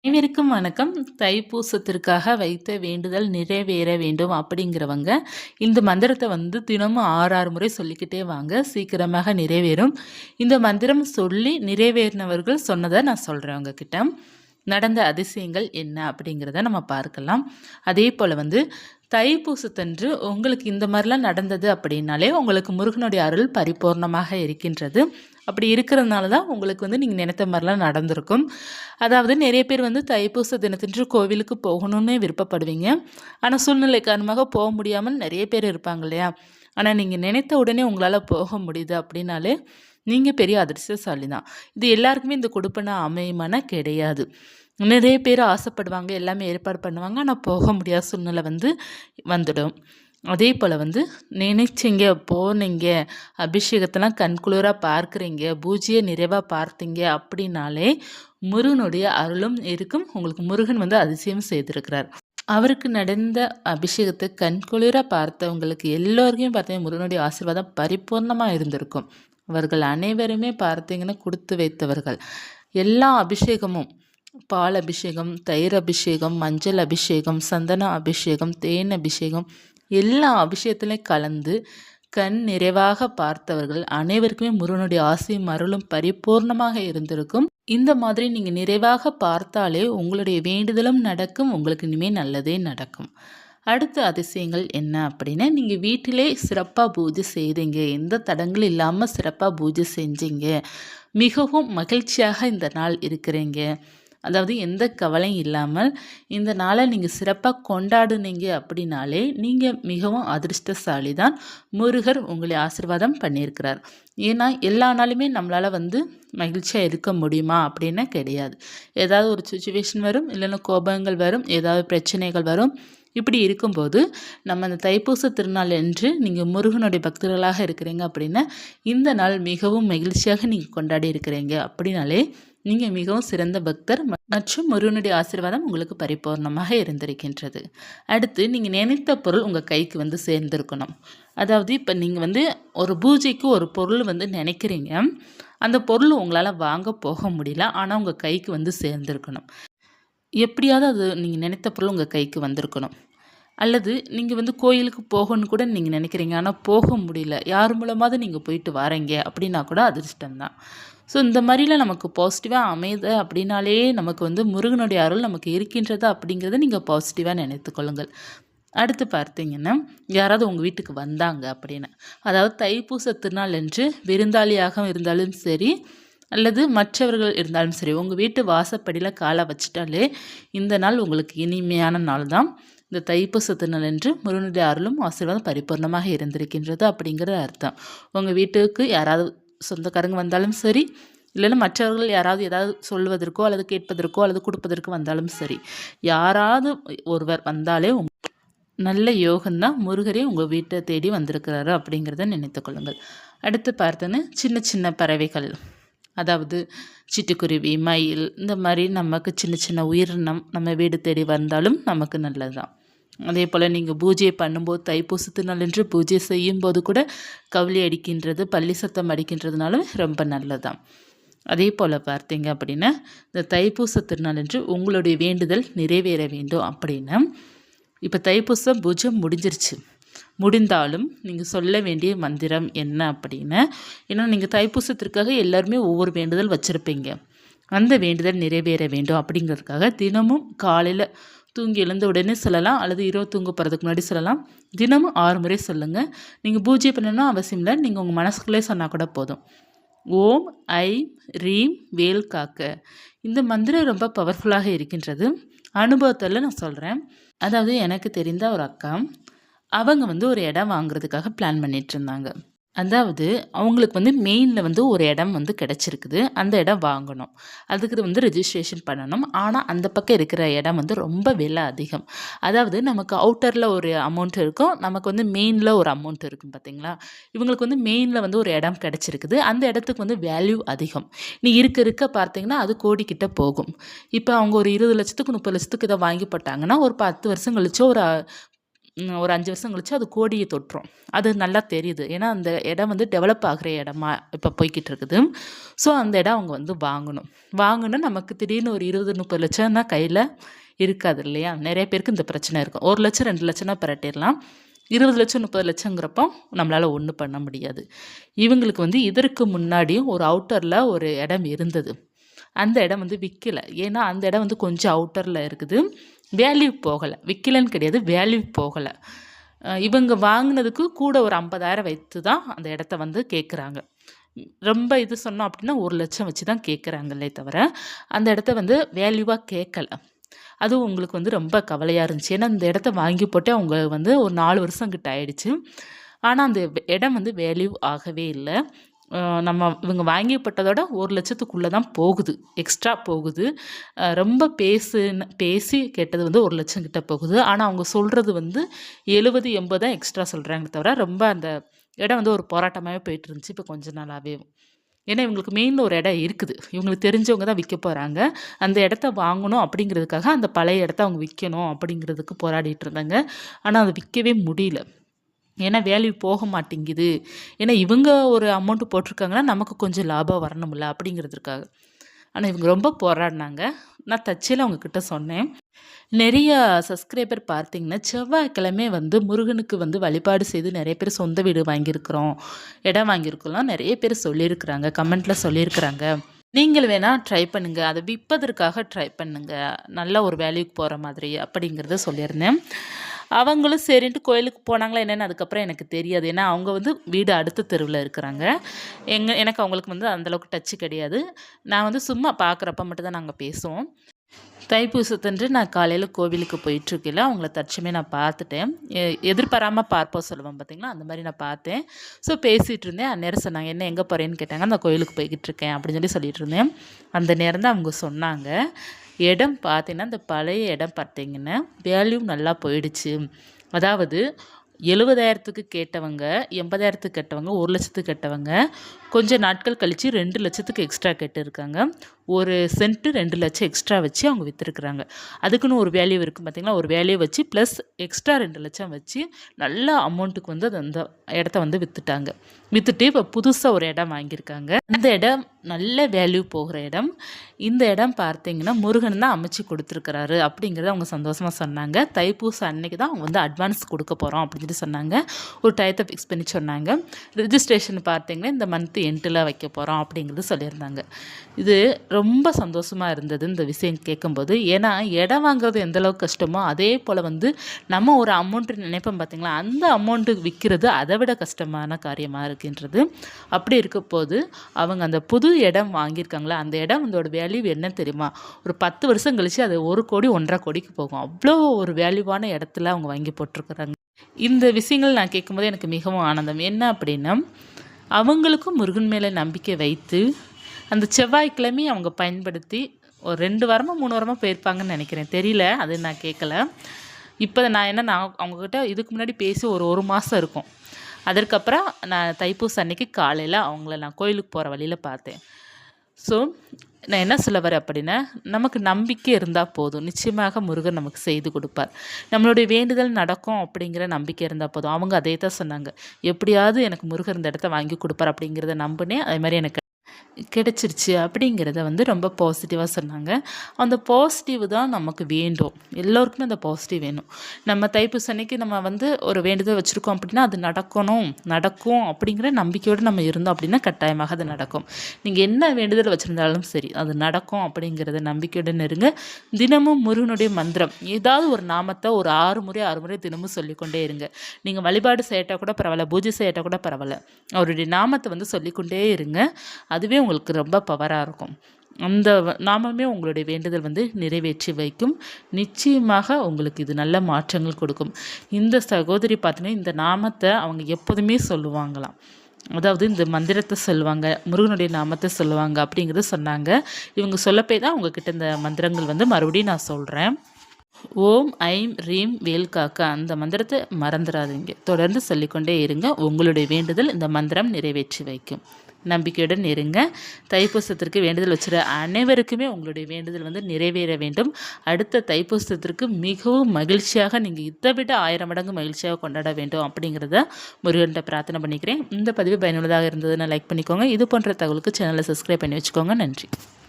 அனைவருக்கும் வணக்கம். தைப்பூசத்திற்காக வைத்த வேண்டுதல் நிறைவேற வேண்டும் அப்படிங்கிறவங்க இந்த மந்திரத்தை தினமும் 6 முறை சொல்லிக்கிட்டே வாங்க. சீக்கிரமாக நிறைவேறும். இந்த மந்திரம் சொல்லி நிறைவேறினவர்கள் சொன்னதை நான் சொல்கிறேன் உங்ககிட்ட. நடந்த அதிசயங்கள் என்ன அப்படிங்கிறத நம்ம பார்க்கலாம். அதே போல் தைப்பூசத்தன்று உங்களுக்கு இந்த மாதிரிலாம் நடந்தது அப்படின்னாலே உங்களுக்கு முருகனுடைய அருள் பரிபூர்ணமாக இருக்கின்றது. அப்படி இருக்கிறதுனால தான் உங்களுக்கு நீங்கள் நினைத்த மாதிரிலாம் நடந்திருக்கும். அதாவது நிறைய பேர் தைப்பூச தினத்தன்று கோவிலுக்கு போகணும்னு விருப்பப்படுவீங்க. ஆனால் சூழ்நிலை காரணமாக போக முடியாமல் நிறைய பேர் இருப்பாங்க இல்லையா? ஆனால் நீங்கள் நினைத்த உடனே உங்களால் போக முடியுது அப்படின்னாலே நீங்கள் பெரிய அதிர்ஷ்டசாலி தான். இது எல்லாருக்குமே இந்த கொடுப்பனை அமையுமான கிடையாது. நிறைய பேர் ஆசைப்படுவாங்க, எல்லாமே ஏற்பாடு பண்ணுவாங்க, ஆனால் போக முடியாத சூழ்நிலை வந்துடும். அதே போல் நினைச்சிங்க, போனீங்க, அபிஷேகத்தெல்லாம் கண்குளிராக பார்க்குறீங்க, பூஜையை நிறைவாக பார்த்தீங்க அப்படின்னாலே முருகனுடைய அருளும் இருக்கும். உங்களுக்கு முருகன் அதிசயம் செய்திருக்கிறார். அவருக்கு நடந்த அபிஷேகத்தை கண்குளிராக பார்த்தவங்களுக்கு எல்லோருக்குமே பார்த்தீங்கன்னா முருகனுடைய ஆசீர்வாதம் பரிபூர்ணமாக இருந்திருக்கும். அவர்கள் அனைவருமே பார்த்தீங்கன்னா கொடுத்து வைத்தவர்கள். எல்லா அபிஷேகமும், பால் அபிஷேகம், தயிர் அபிஷேகம், மஞ்சள் அபிஷேகம், சந்தன அபிஷேகம், தேன் அபிஷேகம், எல்லா அபிஷேகத்திலையும் கலந்து கண் நிறைவாக பார்த்தவர்கள் அனைவருக்குமே முருகனுடைய ஆசையும் அருளும் பரிபூர்ணமாக இருந்திருக்கும். இந்த மாதிரி நீங்கள் நிறைவாக பார்த்தாலே உங்களுடைய வேண்டுதலும் நடக்கும். உங்களுக்கு இனிமேல் நல்லதே நடக்கும். அடுத்த அதிசயங்கள் என்ன அப்படின்னா, நீங்கள் வீட்டிலே சிறப்பாக பூஜை செய்தீங்க, எந்த தடங்களும் இல்லாமல் சிறப்பாக பூஜை செஞ்சீங்க, மிகவும் மகிழ்ச்சியாக இந்த நாள் இருக்கிறீங்க, அதாவது எந்த கவலையும் இல்லாமல் இந்த நாளை நீங்கள் சிறப்பாக கொண்டாடுனீங்க அப்படின்னாலே நீங்கள் மிகவும் அதிர்ஷ்டசாலி தான். முருகர் உங்களை ஆசீர்வாதம் பண்ணியிருக்கிறார். ஏன்னா எல்லா நாளுமே நம்மளால் மகிழ்ச்சியாக இருக்க முடியுமா அப்படின்னா கிடையாது. ஏதாவது ஒரு சுச்சுவேஷன் வரும், இல்லைன்னா கோபங்கள் வரும், ஏதாவது பிரச்சனைகள் வரும். இப்படி இருக்கும்போது நம்ம அந்த தைப்பூச திருநாள் என்று நீங்கள் முருகனுடைய பக்தர்களாக இருக்கிறீங்க அப்படின்னா இந்த நாள் மிகவும் மகிழ்ச்சியாக நீங்கள் கொண்டாடி இருக்கிறீங்க அப்படின்னாலே நீங்கள் மிகவும் சிறந்த பக்தர் மற்றும் முருகனுடைய ஆசீர்வாதம் உங்களுக்கு பரிபூர்ணமாக இருந்திருக்கின்றது. அடுத்து நீங்கள் நினைத்த பொருள் உங்கள் கைக்கு சேர்ந்திருக்கணும். அதாவது இப்போ நீங்கள் ஒரு பூஜைக்கு ஒரு பொருள் நினைக்கிறீங்க, அந்த பொருள் உங்களால் வாங்க போக முடியல, ஆனால் உங்கள் கைக்கு சேர்ந்திருக்கணும். எப்படியாவது அது நீங்கள் நினைத்த பொருள் உங்கள் கைக்கு வந்திருக்கணும். அல்லது நீங்கள் கோயிலுக்கு போகணும்னு கூட நீங்கள் நினைக்கிறீங்க, ஆனால் போக முடியல, யார் மூலமாவது நீங்கள் போயிட்டு வரீங்க அப்படின்னா கூட அதிர்ஷ்டம்தான். ஸோ இந்த மாதிரிலாம் நமக்கு பாசிட்டிவாக அமையுது அப்படின்னாலே நமக்கு முருகனுடைய அருள் நமக்கு இருக்கின்றது அப்படிங்கிறத நீங்கள் பாசிட்டிவாக நினைத்துக்கொள்ளுங்கள். அடுத்து பார்த்தீங்கன்னா, யாராவது உங்கள் வீட்டுக்கு வந்தாங்க அப்படின்னு, அதாவது தைப்பூச திருநாள் என்று விருந்தாளியாக இருந்தாலும் சரி, அல்லது மற்றவர்கள் இருந்தாலும் சரி, உங்கள் வீட்டு வாசப்படியில் காலை வச்சிட்டாலே இந்த நாள் உங்களுக்கு இனிமையான நாள் தான். இந்த தைப்பூச திருநாள் என்று முருகனுடைய அருளும் ஆசீர்வாதம் பரிபூர்ணமாக இருந்திருக்கின்றது அப்படிங்கிறது அர்த்தம். உங்கள் வீட்டுக்கு யாராவது சொந்தக்காரங்க வந்தாலும் சரி, இல்லைன்னா மற்றவர்கள் யாராவது ஏதாவது சொல்வதற்கோ அல்லது கேட்பதற்கோ அல்லது கொடுப்பதற்கு வந்தாலும் சரி, யாராவது ஒருவர் வந்தாலே நல்ல யோகம்தான். முருகரே உங்கள் வீட்டை தேடி வந்திருக்கிறாரு அப்படிங்கிறத நினைத்துக்கொள்ளுங்கள். அடுத்து பார்த்தோன்னு சின்ன சின்ன பறவைகள், அதாவது சிட்டுக்குருவி, மயில், இந்த மாதிரி நமக்கு சின்ன சின்ன உயிரினம் நம்ம வீடு தேடி வந்தாலும் நமக்கு நல்லது தான். அதே போல் நீங்கள் பூஜையை பண்ணும்போது தைப்பூசத்து நாள் என்று பூஜை செய்யும்போது கூட கவுளி அடிக்கின்றது, பள்ளி சத்தம் அடிக்கின்றதுனாலும் ரொம்ப நல்லதுதான். அதே போல் பார்த்தீங்க அப்படின்னா, இந்த தைப்பூச திருநாள் என்று உங்களுடைய வேண்டுதல் நிறைவேற வேண்டும் அப்படின்னா, இப்போ தைப்பூச பூஜை முடிஞ்சிருச்சு, முடிந்தாலும் நீங்கள் சொல்ல வேண்டிய மந்திரம் என்ன அப்படின்னா, ஏன்னா நீங்கள் தைப்பூசத்திற்காக எல்லாருமே ஒவ்வொரு வேண்டுதல் வச்சுருப்பீங்க. அந்த வேண்டுதல் நிறைவேற வேண்டும் அப்படிங்கிறதுக்காக தினமும் காலையில் தூங்கி எழுந்த உடனே சொல்லலாம், அல்லது இரவு தூங்க போகிறதுக்கு முன்னாடி சொல்லலாம். தினமும் 6 முறை சொல்லுங்கள். நீங்கள் பூஜை பண்ணணும்னா அவசியம் இல்லை, நீங்கள் உங்கள் மனசுக்குள்ளே சொன்னால் கூட போதும். ஓம் ஐம் ரீம் வேல் காக்க. இந்த மந்திரம் ரொம்ப பவர்ஃபுல்லாக இருக்கின்றது. அனுபவத்தில் நான் சொல்கிறேன். அதாவது எனக்கு தெரிந்த ஒரு அக்கா, அவங்க ஒரு இடம் வாங்குறதுக்காக பிளான் பண்ணிட்டு இருந்தாங்க. அதாவது அவங்களுக்கு மெயினில் ஒரு இடம் கிடச்சிருக்குது. அந்த இடம் வாங்கணும், அதுக்கு ரெஜிஸ்ட்ரேஷன் பண்ணணும். ஆனால் அந்த பக்கம் இருக்கிற இடம் ரொம்ப விலை அதிகம். அதாவது நமக்கு அவுட்டரில் ஒரு அமௌண்ட் இருக்கும், நமக்கு மெயினில் ஒரு அமௌண்ட் இருக்கும் பார்த்தீங்களா. இவங்களுக்கு மெயினில் ஒரு இடம் கிடச்சிருக்குது. அந்த இடத்துக்கு வேல்யூ அதிகம். நீ இருக்க பார்த்தீங்கன்னா அது கோடிக்கிட்ட போகும். இப்போ அவங்க ஒரு 20 லட்சத்துக்கு 30 லட்சத்துக்கு இதை வாங்கி போட்டாங்கன்னா ஒரு 10 வருஷம் கழிச்சு ஒரு ஒரு 5 வருஷம் கழிச்சு அது கோடியை தொற்றும். அது நல்லா தெரியுது. ஏன்னா அந்த இடம் வந்து டெவலப் ஆகுற இடமா இப்போ போய்க்கிட்டு இருக்குது. ஸோ அந்த இடம் அவங்க வந்து வாங்கணும். வாங்குனா நமக்கு திடீர்னு ஒரு 20, 30 லட்சம்னா கையில இருக்காது இல்லையா? நெறைய பேருக்கு இந்த பிரச்சனை இருக்கும். 1 லட்சம், 2 லட்சம்னா பிரட்டிறலாம். 20 லட்சம், 30 லட்சங்கிறப்போ நம்மளால ஒண்ணும் பண்ண முடியாது. இவங்களுக்கு வந்து இதற்கு முன்னாடியும் ஒரு அவுட்டர்ல ஒரு இடம் இருந்தது. அந்த இடம் வந்து விக்கல. ஏன்னா அந்த இடம் வந்து கொஞ்சம் அவுட்டர்ல இருக்குது. வேல்யூ போகல. விக்கலன்னு கிடையாது. வேல்யூ போகல. இவங்க வாங்குனதுக்கு கூட ஒரு 50,000 வைத்து தான் அந்த இடத்த வந்து கேட்குறாங்க. ரொம்ப இது சொன்னோம் அப்படின்னா 1 லட்சம் வச்சு தான் கேட்குறாங்களே தவிர, அந்த இடத்த வந்து வேல்யூவா கேட்கல. அதுவும் உங்களுக்கு வந்து ரொம்ப கவலையா இருந்துச்சு. ஏன்னா இந்த இடத்த வாங்கி போட்டு அவங்க வந்து ஒரு 4 வருஷம் கிட்ட ஆயிடுச்சு. ஆனா அந்த இடம் வந்து வேல்யூ ஆகவே இல்ல. நம்ம இவங்க வாங்கி போட்டதோட 1 லட்சத்துக்குள்ள தான் போகுது. எக்ஸ்ட்ரா போகுது. ரொம்ப பேசி கேட்டது வந்து 1 லட்சம் கிட்ட போகுது. ஆனா அவங்க சொல்றது வந்து 70, 80 தான் எக்ஸ்ட்ரா சொல்றாங்களே தவிர, ரொம்ப அந்த இடம் வந்து ஒரு போராட்டமாவே போயிட்டு இருந்துச்சு இப்ப கொஞ்ச நாளாவே. ஏன்னா இவங்களுக்கு மெயின்ல ஒரு இடம் இருக்குது. இவங்களுக்கு தெரிஞ்சவங்க தான் விற்க போறாங்க. அந்த இடத்த வாங்கணும் அப்படிங்கிறதுக்காக அந்த பழைய இடத்த அவங்க விற்கணும் அப்படிங்கிறதுக்கு போராடிட்டு இருந்தாங்க. ஆனா அது விற்கவே முடியல. ஏன்னா வேல்யூ போக மாட்டேங்குது. ஏன்னா இவங்க ஒரு அமௌண்ட் போட்டிருக்காங்கன்னா, நமக்கு கொஞ்சம் லாபம் வரணும்ல அப்படிங்கிறதுக்காக. ஆனா இவங்க ரொம்ப போராடினாங்க. நான் தற்செயலா அவங்க கிட்ட சொன்னேன். நெறைய சப்ஸ்கிரைபர் பார்த்தீங்கன்னா, செவ்வாய்க்கிழமை வந்து முருகனுக்கு வந்து வழிபாடு செய்து நெறைய பேர் சொந்த வீடு வாங்கியிருக்கிறோம், இடம் வாங்கியிருக்கோம்லாம் நெறைய பேர் சொல்லியிருக்கிறாங்க. கமெண்ட்ல சொல்லியிருக்கிறாங்க. நீங்கள் வேணா ட்ரை பண்ணுங்க. அத விற்பதற்காக ட்ரை பண்ணுங்க. நல்ல ஒரு வேல்யூக்கு போற மாதிரி அப்படிங்கிறத சொல்லியிருந்தேன். அவங்களும் சரின்ட்டு கோயிலுக்கு போனாங்களா என்னன்னு அதுக்கப்புறம் எனக்கு தெரியாது. ஏன்னா அவங்க வந்து வீடு அடுத்த தெருவுல இருக்கிறாங்க. எனக்கு அவங்களுக்கு வந்து அந்த அளவுக்கு டச் கிடையாது. நான் வந்து சும்மா பார்க்குறப்ப மட்டும் தான் நாங்க பேசுவோம். தைப்பூசத்தன்று நான் காலையில கோவிலுக்கு போயிட்டுருக்கையில, அவங்கள தற்சமயம் நான் பார்த்துட்டேன். எதிர்பாராம பார்ப்போம் சொல்லுவோம் பார்த்தீங்களா, அந்த மாரி நான் பார்த்தேன். ஸோ பேசிகிட்டு இருந்தேன். அந்நேரம் சொன்னாங்க, "என்ன எங்கே போறேன்னு?" கேட்டாங்க. "நான் கோயிலுக்கு போய்க்கிட்டு இருக்கேன்" அப்படின்னு சொல்லி சொல்லிட்டு இருந்தேன். அந்த நேரம் தான் அவங்க சொன்னாங்க, இடம் பார்த்தீங்கன்னா, இந்த பழைய இடம் பார்த்தீங்கன்னா, வேல்யூ நல்லா போயிடுச்சு. அதாவது 70,000க்கு கேட்டவங்க, 80,000க்கு கேட்டவங்க, 1 லட்சத்துக்கு கேட்டவங்க, கொஞ்ச நாட்கள் கழிச்சு 2 லட்சத்துக்கு எக்ஸ்ட்ரா கேட்டிருக்காங்க. 1 சென்ட் 2 லட்சம் எக்ஸ்ட்ரா வச்சு அவங்க வித்துருக்குறாங்க. அதுக்குன்னு ஒரு வேல்யூ இருக்கும் பார்த்தீங்களா, ஒரு வேல்யூ வச்சு ப்ளஸ் எக்ஸ்ட்ரா 2 லட்சம் வச்சு நல்ல அமௌண்ட்டுக்கு வந்து அந்த இடத்த வந்து வித்துட்டாங்க. வித்துட்டு இப்போ புதுசா ஒரு இடம் வாங்கியிருக்காங்க. அந்த இடம் நல்ல வேல்யூ போகிற இடம். இந்த இடம் பார்த்தீங்கன்னா, முருகன் தான் அமைச்சு குடுத்துருக்கிறாரு அப்படிங்கிறத அவங்க சந்தோஷமா சொன்னாங்க. தைப்பூசம் அன்னைக்கு தான் அவங்க வந்து அட்வான்ஸ் குடுக்க போறோம் அப்படின்னு சொல்லி சொன்னாங்க. ஒரு டயத்த ஃபிக்ஸ் பண்ணி சொன்னாங்க. ரிஜிஸ்ட்ரேஷன் பார்த்தீங்கன்னா, இந்த மந்த் எண்டுல வைக்க போறோம் அப்படிங்கிறது சொல்லியிருந்தாங்க. இது ரொம்ப சந்தோஷமா இருந்தது இந்த விஷயம் கேட்கும்போது. ஏன்னா, இடம் வாங்குறது எந்த அளவுக்கு கஷ்டமோ, அதே போல வந்து நம்ம ஒரு அமௌண்ட் நினைப்போம் பார்த்தீங்களா, அந்த அமௌண்ட்டுக்கு விற்கிறது அதை விட கஷ்டமான காரியமா இருக்கின்றது. அப்படி இருக்கப்போது, அவங்க அந்த புது இடம் வாங்கியிருக்காங்களா, அந்த இடம் அதோட வேல்யூ என்ன தெரியுமா? ஒரு 10 வருஷம் கழிச்சு அது 1 கோடி, 1.5 கோடிக்கு போகும். அவ்வளோ ஒரு வேல்யூவான இடத்துல அவங்க வாங்கி போட்டிருக்கிறாங்க. இந்த விஷயங்கள் நான் கேட்கும்போது எனக்கு மிகவும் ஆனந்தம். என்ன அப்படின்னா, அவங்களுக்கும் முருகன் மேல நம்பிக்கை வைத்து, அந்த செவ்வாய்க்கிழமை அவங்க பயன்படுத்தி ஒரு 2 வாரமோ, 3 வாரமோ போயிருப்பாங்கன்னு நெனைக்கிறேன். தெரியல. அது நான் கேட்கல. இப்ப நான் அவங்ககிட்ட இதுக்கு முன்னாடி பேசி ஒரு 1 மாசம் இருக்கும். அதற்கப்புறம் நான் தைப்பூசம் அன்னைக்கு காலையில அவங்கள நான் கோயிலுக்கு போற வழியில பார்த்தேன். ஸோ, நான் என்ன சொல்ல வரேன் அப்படின்னா, நமக்கு நம்பிக்கை இருந்தா போதும். நிச்சயமாக முருகன் நமக்கு செய்து கொடுப்பார். நம்மளுடைய வேண்டுதல் நடக்கும் அப்படிங்கிற நம்பிக்கை இருந்தா போதும். அவங்க அதே தான் சொன்னாங்க. எப்படியாவது எனக்கு முருகர் இந்த இடத்த வாங்கி கொடுப்பார் அப்படிங்கிறத நம்பினேன். அதே மாரி எனக்கு கிடைச்சிருச்சு அப்படிங்கிறத வந்து ரொம்ப பாசிட்டிவாக சொன்னாங்க. அந்த பாசிட்டிவ் தான் நமக்கு வேண்டும். எல்லோருக்குமே அந்த பாசிட்டிவ் வேணும். நம்ம தைப்பூச அன்னைக்கு நம்ம வந்து ஒரு வேண்டுதல் வச்சுருக்கோம் அப்படின்னா, அது நடக்கும் அப்படிங்கிற நம்பிக்கையோடு நம்ம இருந்தோம் அப்படின்னா, கட்டாயமாக அது நடக்கும். நீங்கள் என்ன வேண்டுதல் வச்சுருந்தாலும் சரி, அது நடக்கும் அப்படிங்கிறத நம்பிக்கையுடன் இருங்க. தினமும் முருகனுடைய மந்திரம் ஏதாவது ஒரு நாமத்தை ஒரு 6 முறை தினமும் சொல்லிக்கொண்டே இருங்க. நீங்கள் வழிபாடு செய்யட்டா கூட பரவாயில்ல, பூஜை செய்யட்டா கூட பரவாயில்ல. அவருடைய நாமத்தை வந்து சொல்லிக்கொண்டே இருங்க. அதுவே உங்களுக்கு ரொம்ப பவராக இருக்கும். அந்த நாமமே உங்களுடைய வேண்டுதல் வந்து நிறைவேற்றி வைக்கும். நிச்சயமாக உங்களுக்கு இது நல்ல மாற்றங்கள் கொடுக்கும். இந்த சகோதரி பார்த்தீங்கன்னா, இந்த நாமத்தை அவங்க எப்போதுமே சொல்லுவாங்களாம். அதாவது இந்த மந்திரத்தை சொல்லுவாங்க, முருகனுடைய நாமத்தை சொல்லுவாங்க அப்படிங்கிறத சொன்னாங்க. இவங்க சொல்லப்போய் தான் உங்ககிட்ட இந்த மந்திரங்கள் வந்து மறுபடியும் நான் சொல்கிறேன். ஓம் ஐம் ரீம் வேல் காக்கா, அந்த மந்திரத்தை மறந்துடாதீங்க. தொடர்ந்து சொல்லிக்கொண்டே இருங்க. உங்களுடைய வேண்டுதல் இந்த மந்திரம் நிறைவேற்றி வைக்கும். நம்பிக்கையுடன் இருங்க. தைப்பூசத்திற்கு வேண்டுதல் வச்சுற அனைவருக்குமே உங்களுடைய வேண்டுதல் வந்து நிறைவேற வேண்டும். அடுத்த தைப்பூசத்திற்கு மிகவும் மகிழ்ச்சியாக நீங்கள் இதை விட 1000 மடங்கு மகிழ்ச்சியாக கொண்டாட வேண்டும் அப்படிங்கிறத முருகன்கிட்ட பிரார்த்தனை பண்ணிக்கிறேன். இந்த பதிவு பயனுள்ளதாக இருந்ததுன்னா லைக் பண்ணிக்கோங்க. இது போன்ற தகவலுக்கு சேனலை சப்ஸ்கிரைப் பண்ணி வச்சுக்கோங்க. நன்றி.